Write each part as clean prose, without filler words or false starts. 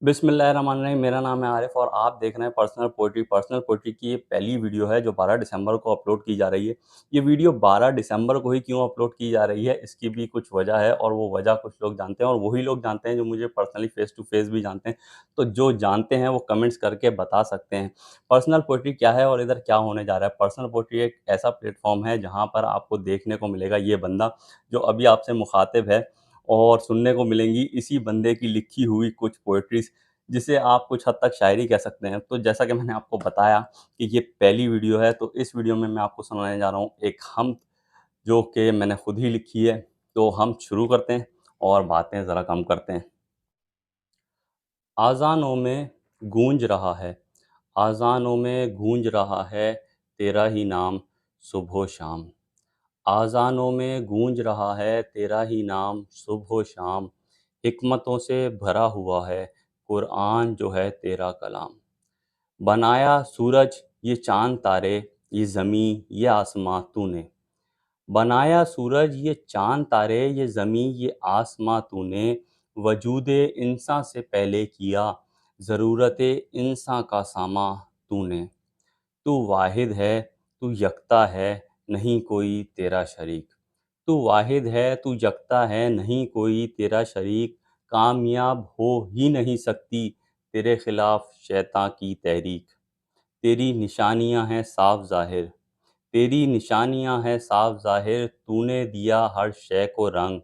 बिस्मिल्लाहिर्रहमानिर्रहीम। मेरा नाम है आरिफ और आप देख रहे हैं पर्सनल पोइट्री। पर्सनल पोइट्री की ये पहली वीडियो है जो 12 दिसंबर को अपलोड की जा रही है। ये वीडियो 12 दिसंबर को ही क्यों अपलोड की जा रही है, इसकी भी कुछ वजह है और वो वजह कुछ लोग जानते हैं और वही लोग जानते हैं जो मुझे पर्सनली फेस टू फेस भी जानते हैं। तो जो जानते हैं वो कमेंट्स करके बता सकते हैं पर्सनल पोइट्री क्या है और इधर क्या होने जा रहा है। पर्सनल पोइट्री एक ऐसा प्लेटफॉर्म है जहाँ पर आपको देखने को मिलेगा ये बंदा जो अभी आपसे मुखातिब है, और सुनने को मिलेंगी इसी बंदे की लिखी हुई कुछ पोएट्रीज़, जिसे आप कुछ हद तक शायरी कह सकते हैं। तो जैसा कि मैंने आपको बताया कि ये पहली वीडियो है, तो इस वीडियो में मैं आपको सुनाने जा रहा हूँ एक हम्द जो कि मैंने खुद ही लिखी है। तो हम शुरू करते हैं और बातें ज़रा कम करते हैं। आज़ानों में गूंज रहा है, आज़ानों में गूंज रहा है तेरा ही नाम सुबह शाम। आज़ानों में गूंज रहा है तेरा ही नाम सुबह शाम। हिकमतों से भरा हुआ है कुरान जो है तेरा कलाम। बनाया सूरज ये चांद तारे, ये ज़मीं ये आसमां तूने। बनाया सूरज ये चांद तारे, ये ज़मीं ये आसमां तूने। वजूदे इंसान से पहले किया ज़रूरते इंसान का सामा तूने। तू वाहिद है, तू यकता है, नहीं कोई तेरा शरीक। तू वाहिद है, तू यकता है, नहीं कोई तेरा शरीक। कामयाब हो ही नहीं सकती तेरे खिलाफ शैतान की तहरीक। तेरी निशानियां हैं साफ ज़ाहिर, तेरी निशानियां हैं साफ ज़ाहिर। तूने दिया हर शय को रंग,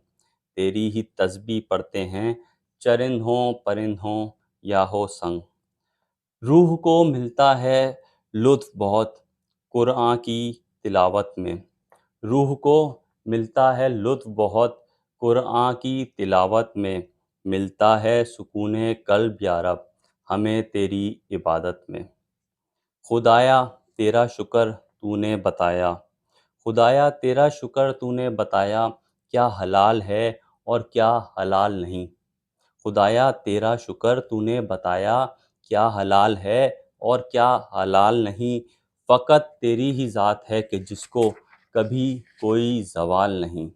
तेरी ही तस्बीह पढ़ते हैं चरिंद हों परिंद हों या हो संग। रूह को मिलता है लुत्फ़ बहुत कुरान की तिलावत में। रूह को मिलता है लुत्फ़ बहुत कुरान की तिलावत में। मिलता है सुकून क़ल्ब या रब हमें तेरी इबादत में। खुदाया तेरा शुक्र तूने बताया, खुदाया तेरा शुक्र तूने बताया। क्या हलाल है और क्या हलाल नहीं। खुदाया तेरा शुक्र तूने बताया, क्या हलाल है और क्या हलाल नहीं। फ़कत तेरी ही ज़ात है कि जिसको कभी कोई ज़वाल नहीं।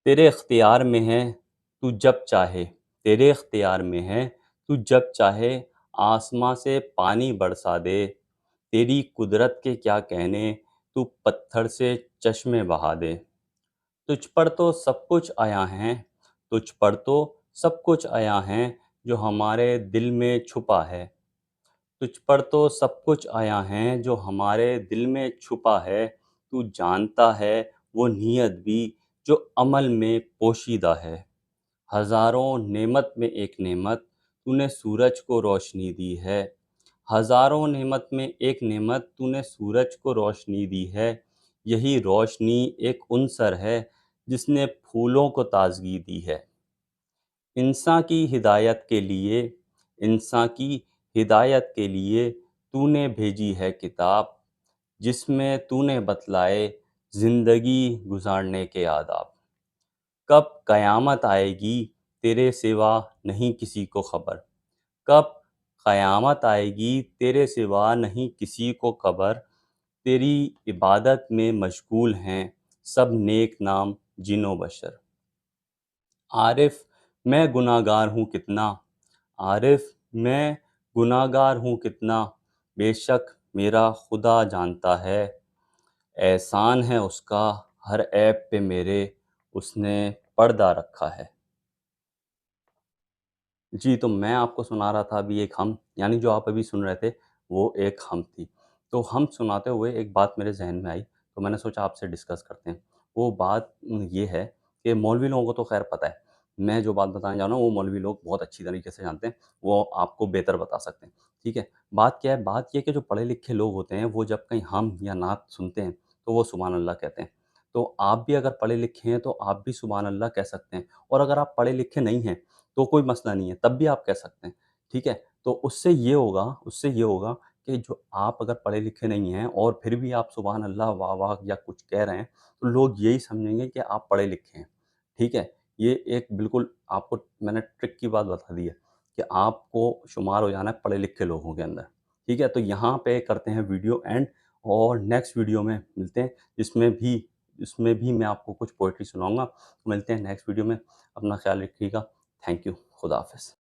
तेरे इख्तियार में है तू जब चाहे, तेरे इख्तियार में है तू जब चाहे। आसमां से पानी बरसा दे, तेरी कुदरत के क्या कहने। तू पत्थर से चश्मे बहा दे। तुझ पर तो सब कुछ आया है, तुझ पर तो सब कुछ आया है जो हमारे दिल में छुपा है। तुझ पर तो सब कुछ आया है जो हमारे दिल में छुपा है। तू जानता है वो नियत भी जो अमल में पोशीदा है। हज़ारों नेमत में एक नेमत तूने सूरज को रोशनी दी है। हज़ारों नेमत में एक नेमत तूने सूरज को रोशनी दी है। यही रोशनी एक उनसर है जिसने फूलों को ताज़गी दी है। इंसान की हिदायत के लिए, इंसान की हिदायत के लिए तूने भेजी है किताब, जिसमें तूने बतलाए ज़िंदगी गुजारने के आदाब। कब क़यामत आएगी तेरे सिवा नहीं किसी को ख़बर। कब क़यामत आएगी तेरे सिवा नहीं किसी को खबर। तेरी इबादत में मशगूल हैं सब नेक नाम जिन्नो बशर। आरिफ मैं गुनाहगार हूँ कितना, आरिफ मैं गुनाहगार हूँ कितना। बेशक मेरा खुदा जानता है, एहसान है उसका हर ऐब पे मेरे उसने पर्दा रखा है। जी, तो मैं आपको सुना रहा था अभी एक हम, यानी जो आप अभी सुन रहे थे वो एक हम थी। तो हम सुनाते हुए एक बात मेरे ज़हन में आई, तो मैंने सोचा आपसे डिस्कस करते हैं। वो बात ये है कि मौलवी लोगों को तो ख़ैर पता है। मैं जो बात बताने जा रहा हूँ वो मौलवी लोग बहुत अच्छी तरीके से जानते हैं, वो आपको बेहतर बता सकते हैं, ठीक है? बात क्या है? बात ये है कि जो पढ़े-लिखे लोग होते हैं वो जब कहीं हम या नात सुनते हैं तो वो सुभान अल्लाह कहते हैं। तो आप भी अगर पढ़े-लिखे हैं तो आप भी सुभान अल्लाह कह सकते हैं, और अगर आप पढ़े-लिखे नहीं हैं तो कोई मसला नहीं है, तब भी आप कह सकते हैं, ठीक है? तो उससे ये होगा कि जो आप अगर पढ़े-लिखे नहीं हैं और फिर भी आप सुभान अल्लाह, वाह-वाह या कुछ कह रहे हैं, तो लोग यही समझेंगे कि आप पढ़े-लिखे हैं, ठीक है? ये एक बिल्कुल आपको मैंने ट्रिक की बात बता दी है कि आपको शुमार हो जाना है पढ़े-लिखे लोगों के अंदर, ठीक है? तो यहाँ पे करते हैं वीडियो एंड, और नेक्स्ट वीडियो में मिलते हैं, जिसमें भी मैं आपको कुछ पोएट्री सुनाऊँगा। मिलते हैं नेक्स्ट वीडियो में, अपना ख़्याल रखिएगा। Thank you. खुदा हाफ़िज़।